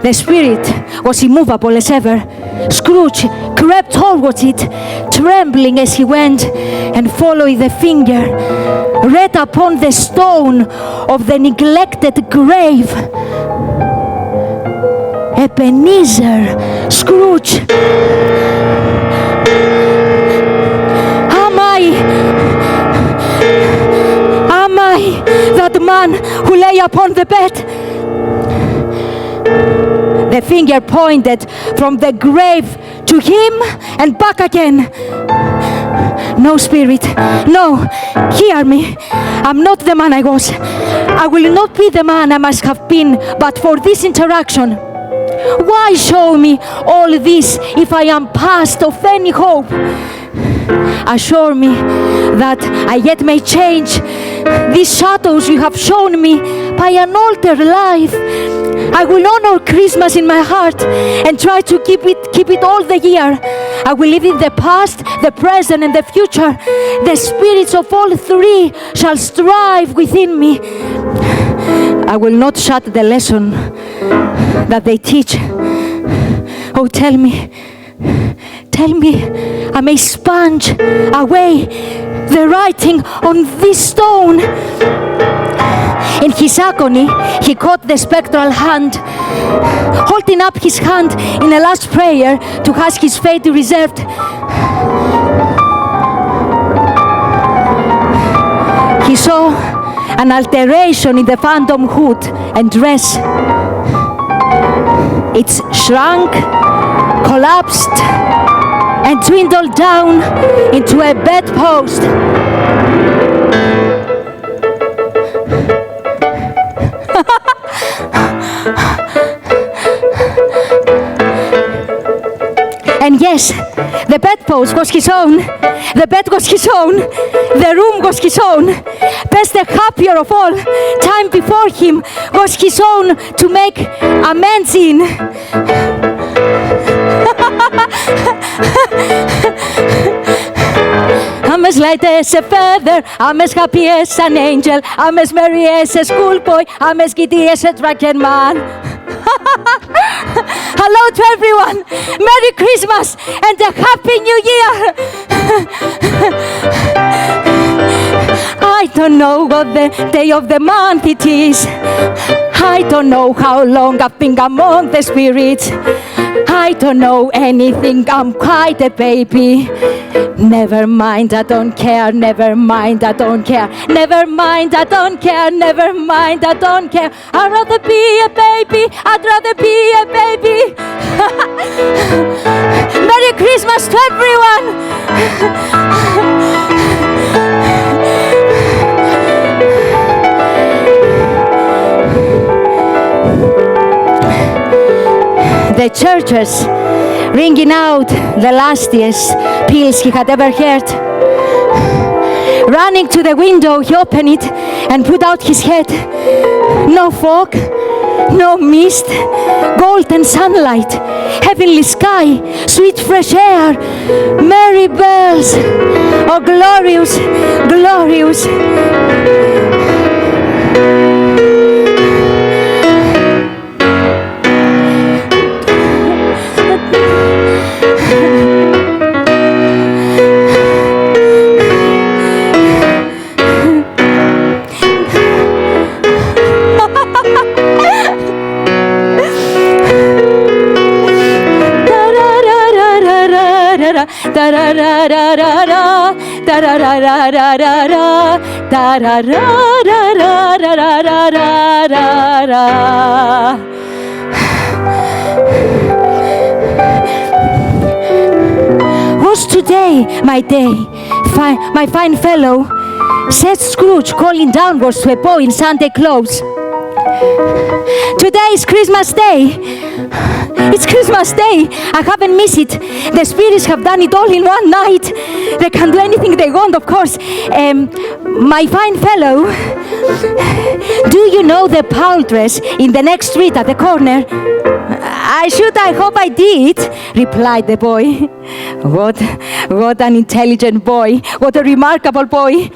The spirit was immovable as ever. Scrooge crept towards it, trembling as he went, and following the finger, read upon the stone of the neglected grave, Ebenezer Scrooge. Am I that man who lay upon the bed? The finger pointed from the grave to him and back again. No, spirit, no, hear me. I'm not the man I was. I will not be the man I must have been, but for this interaction. Why show me all this if I am past of any hope? Assure me that I yet may change these shadows you have shown me by an altered life. I will honor Christmas in my heart and try to keep it all the year. I will live in the past, the present, and the future. The spirits of all three shall strive within me. I will not shut the lesson that they teach. Oh, tell me, I may sponge away the writing on this stone. In his agony, he caught the spectral hand, holding up his hand in a last prayer to ask his fate reserved. He saw an alteration in the phantom hood and dress. It shrunk, collapsed, and dwindled down into a bedpost. And yes, the bedpost was his own, the bed was his own, the room was his own. Best the happier of all, time before him was his own to make amends in. I'm as light as a feather, I'm as happy as an angel, I'm as merry as a schoolboy, I'm as giddy as a drunken man. Hello to everyone, Merry Christmas and a Happy New Year. I don't know what the day of the month it is. I don't know how long I've been among the spirits. I don't know anything, I'm quite a baby. Never mind, I don't care, never mind, I don't care. Never mind, I don't care, never mind, I don't care. I'd rather be a baby, I'd rather be a baby. Merry Christmas to everyone. The churches ringing out the lastiest peals he had ever heard. Running to the window, he opened it and put out his head. No fog, no mist, golden sunlight, heavenly sky, sweet fresh air, merry bells. Oh, glorious, glorious. Was today my day, my fine fellow? Said Scrooge, calling downwards to a boy in Sunday clothes. Today is Christmas Day. It's Christmas Day. I haven't missed it. The spirits have done it all in one night. They can do anything they want, of course. My fine fellow, do you know the poultress in the next street at the corner? I hope I did, replied the boy. What an intelligent boy. What a remarkable boy.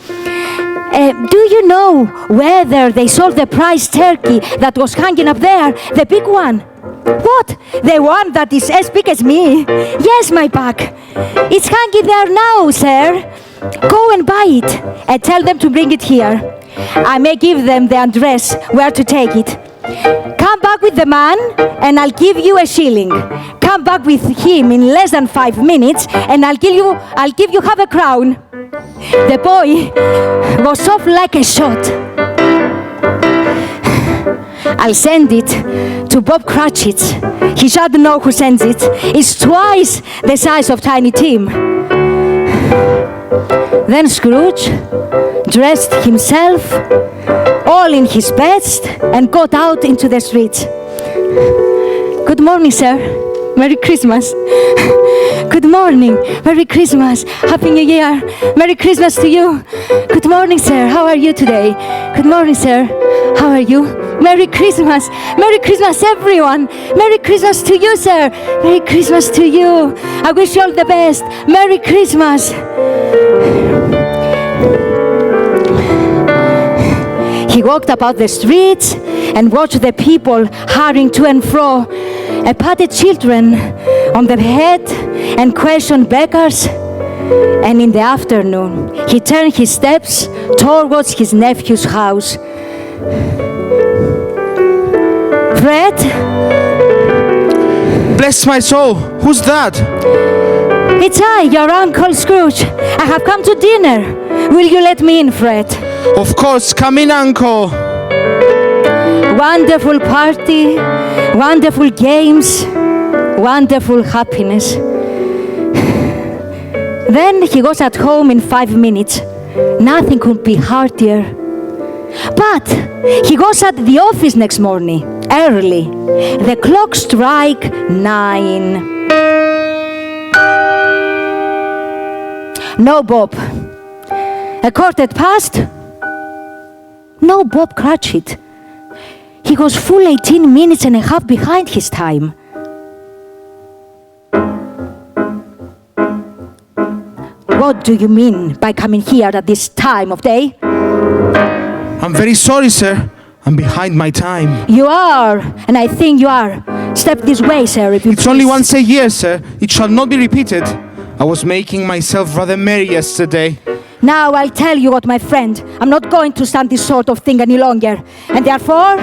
Do you know whether they sold the prize turkey that was hanging up there, the big one? What? The one that is as big as me? Yes, my buck. It's hanging there now, sir. Go and buy it and tell them to bring it here. I may give them the address where to take it. Come back with the man and I'll give you a shilling. Come back with him in less than 5 minutes and I'll give you half a crown. The boy was off like a shot. I'll send it to Bob Cratchit's. He should know who sends it. It's twice the size of Tiny Tim. Then Scrooge dressed himself all in his best and got out into the streets. Good morning, sir. Merry Christmas. Good morning. Merry Christmas. Happy New Year. Merry Christmas to you. Good morning, sir. How are you today? Good morning, sir. How are you? Merry Christmas. Merry Christmas, everyone. Merry Christmas to you, sir. Merry Christmas to you. I wish you all the best. Merry Christmas. He walked about the streets and watched the people hurrying to and fro, and patted children on the head and questioned beggars. And in the afternoon, he turned his steps towards his nephew's house. Fred? Bless my soul. Who's that? It's I, your Uncle Scrooge. I have come to dinner. Will you let me in, Fred? Of course. Come in, Uncle. Wonderful party, wonderful games, wonderful happiness. Then he was at home in 5 minutes. Nothing could be heartier. But he was at the office next morning, early. The clock struck 9. No Bob. A quarter past. No Bob Cratchit. He was full 18 minutes and a half behind his time. What do you mean by coming here at this time of day? I'm very sorry, sir. I'm behind my time. You are, and I think you are. Step this way, sir, if you It's please. only once a year, sir. It shall not be repeated. I was making myself rather merry yesterday. Now I'll tell you what, my friend. I'm not going to stand this sort of thing any longer. And therefore,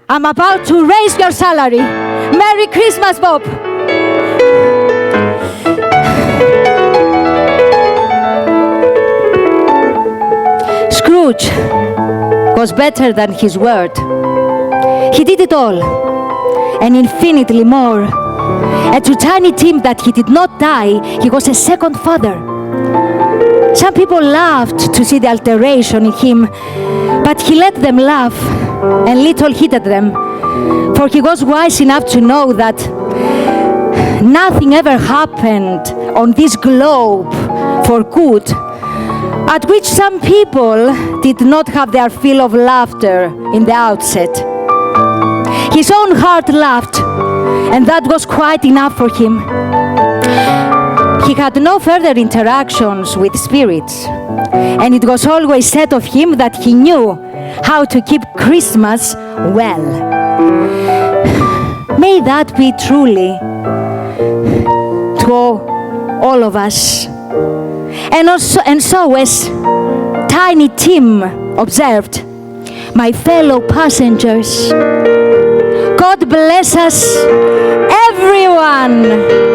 I'm about to raise your salary. Merry Christmas, Bob. Scrooge was better than his word. He did it all, and infinitely more. And to Tiny Tim that he did not die, he was a second father. Some people laughed to see the alteration in him, but he let them laugh and little heeded them, for he was wise enough to know that nothing ever happened on this globe for good, at which some people did not have their fill of laughter in the outset. His own heart laughed, and that was quite enough for him. He had no further interactions with spirits, and it was always said of him that he knew how to keep Christmas well. May that be truly to all of us. And so as Tiny Tim observed, my fellow passengers, God bless us, everyone.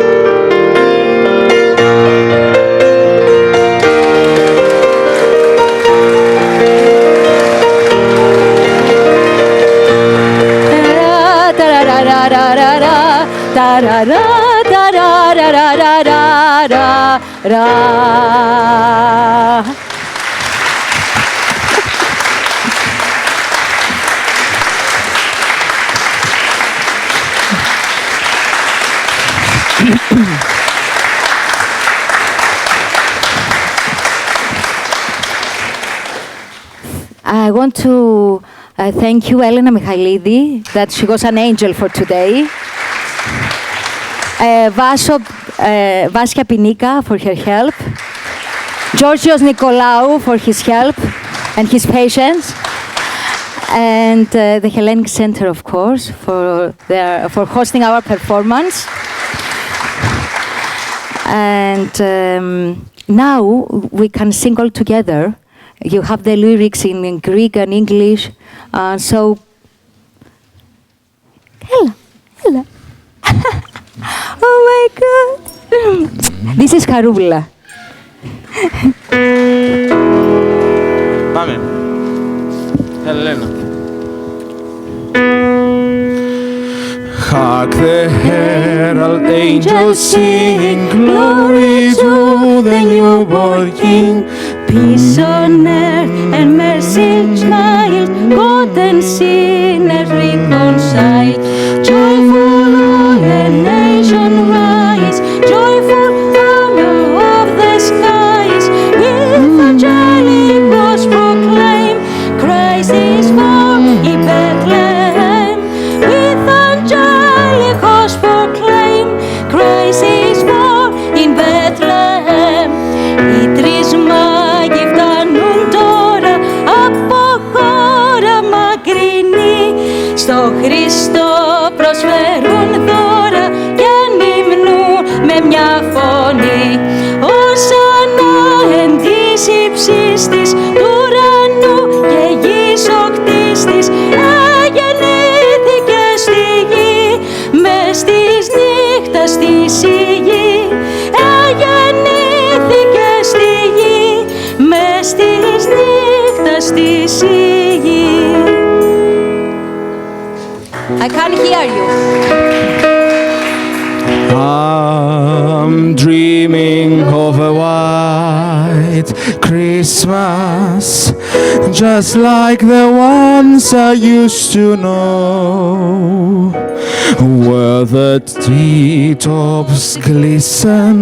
I want to thank you, Elena Hadjiafxendi, that she was an angel for today. Vasya Pinica for her help. Georgios Nicolaou for his help and his patience. And the Hellenic Centre, of course, for hosting our performance. And now we can sing all together. You have the lyrics in Greek and English. So, Ella. Oh my God. This is Χαρούλα. Πάμε. Elena. Hark the herald angels sing, glory to the newborn King. Peace on earth and mercy smile, God and sinner reconciled. Joyful all the nation rise, joyful honor of the skies. With angelic voice proclaim, Christ is born in Bethlehem. With angelic voice proclaim, Christ is born in Bethlehem. Οι τρεις μάγοι φτάνουν τώρα από χώρα μακρινή, στο Χριστό προσφέρουν δώρα και ανυμνούν με μια φωνή. Όσανα εν της υψής της του ουρανού και γης ο κτίστης, εγεννήθηκε στη γη, μες της νύχτας στη σιγή. Εγεννήθηκε στη γη, μες της νύχτας στη σιγή. I can't hear you. I'm dreaming of a white Christmas, just like the ones I used to know, where the treetops glisten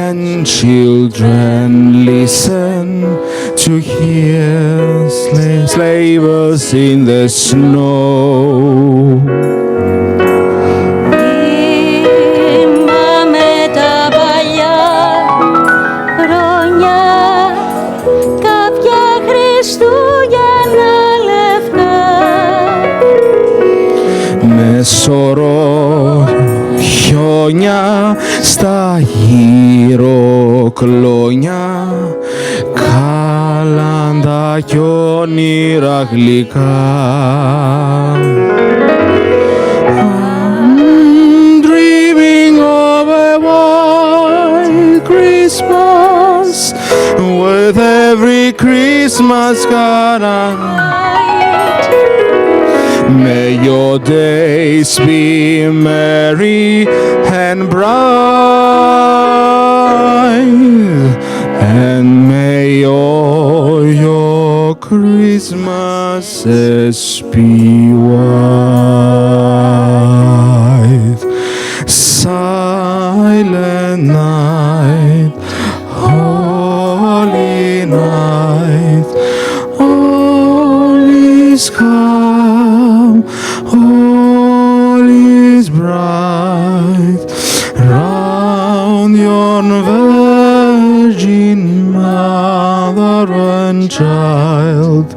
and children listen to hear sleigh bells in the snow. Σωρό χιόνια στα γυροκλόνια, κάλαντα κι όνειρα γλυκά. I'm dreaming of a white Christmas, with every Christmas card. May your days be merry and bright, and may all your Christmases be white. Silent night, holy night, all is calm, all is bright, round yon virgin mother and child,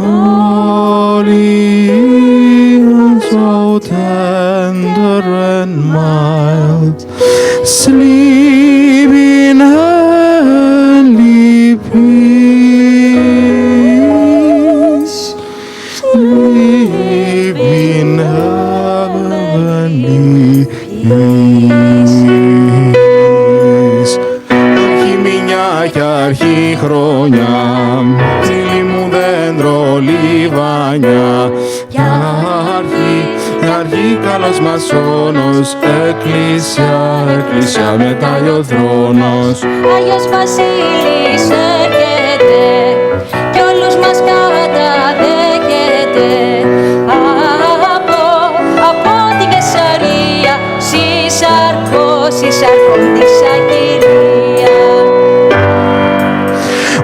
all is so tender and mild, sleep in heavenly peace, sleep in heavenly peace. Αρχή μηνιά κι αρχή χρονιά, φίλοι μου δέντρο λιβάνια, κι αρχή καλός μασόνος, εκκλησιά, εκκλησιά μετάλλει ο θρόνος. Άγιος Βασίλης έρχεται κι όλους μας καταδέχεται. Από την Κεσαρία συσσαρκώ Χριστός εισέρχοντας σαν Κυρία.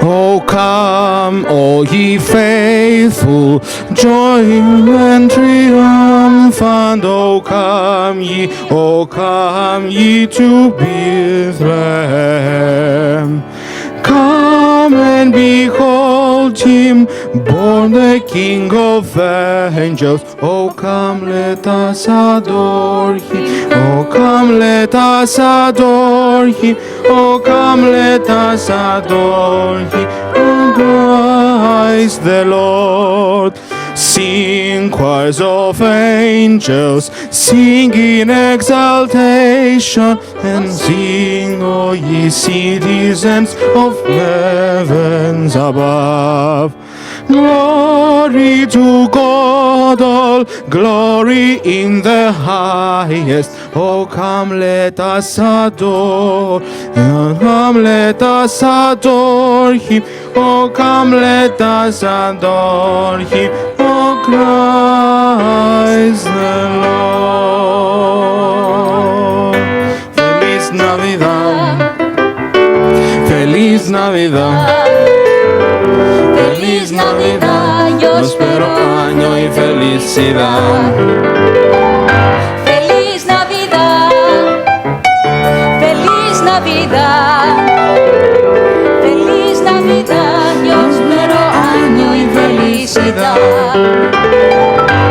Oh, come, all ye faithful, joyful and triumphant. Oh, come ye to Bethlehem. Come and behold him, born the King of angels. Oh, come, let us adore him. Oh, come, let us adore him. Oh, come, let us adore him. Oh, Christ the Lord. Sing choirs of angels, sing in exaltation, and sing, O ye citizens of heavens above. Glory to God, all glory in the highest. Oh, come, let us adore. Oh, come, let us adore him. Oh, come, let us adore him. Oh, Christ the Lord. Feliz Navidad. Feliz Navidad. Feliz Navidad. Yo espero año y felicidad. Feliz Navidad. Feliz Navidad. Feliz Navidad. Yo espero año y felicidad.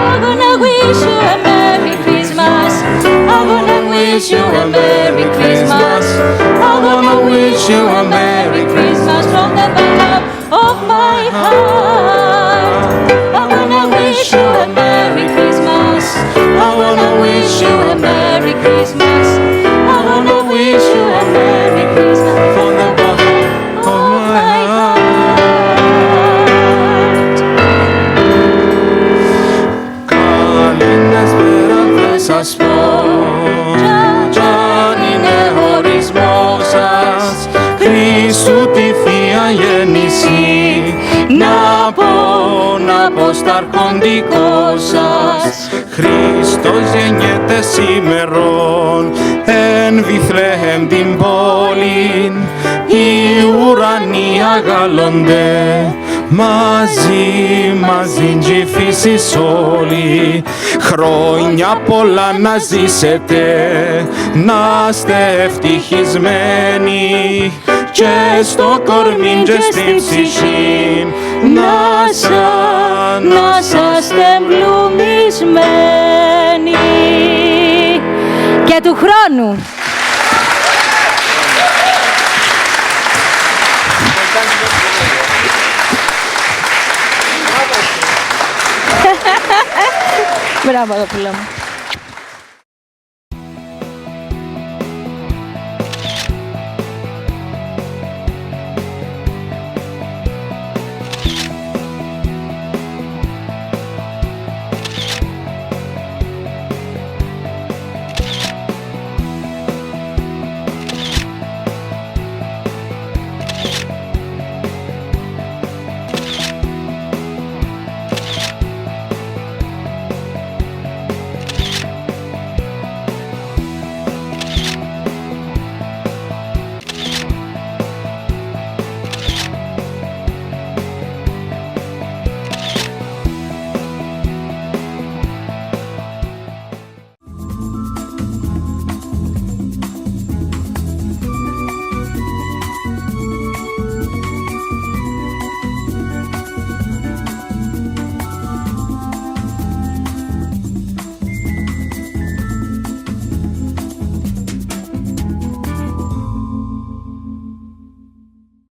I'm gonna wish you a Merry Christmas. I'm gonna wish you a Merry Christmas. I'm gonna wish you a Merry Christmas from the bottom of my heart. I'm gonna wish you a Merry Christmas. I'm gonna wish you a Merry Christmas. I'm gonna wish you a Merry Christmas from the bottom of my heart. Καλήν εσπέρα σας πω, Τζαν είναι χωρισμός σας, Χριστού τη Θεία γέννηση, να πω στα αρχοντικό σας. Χριστός γεννιέται σήμερον, εν Βιθλεέμ την πόλην, οι ουρανοί αγαλώνται, μαζί κι η φύσης όλη. Χρόνια πολλά να ζήσετε, να είστε ευτυχισμένοι, και στο κορμί και στην ψυχή να είσαστε εμπλουμισμένοι. Και του χρόνου. Μπράβο, αγαπητοί μου.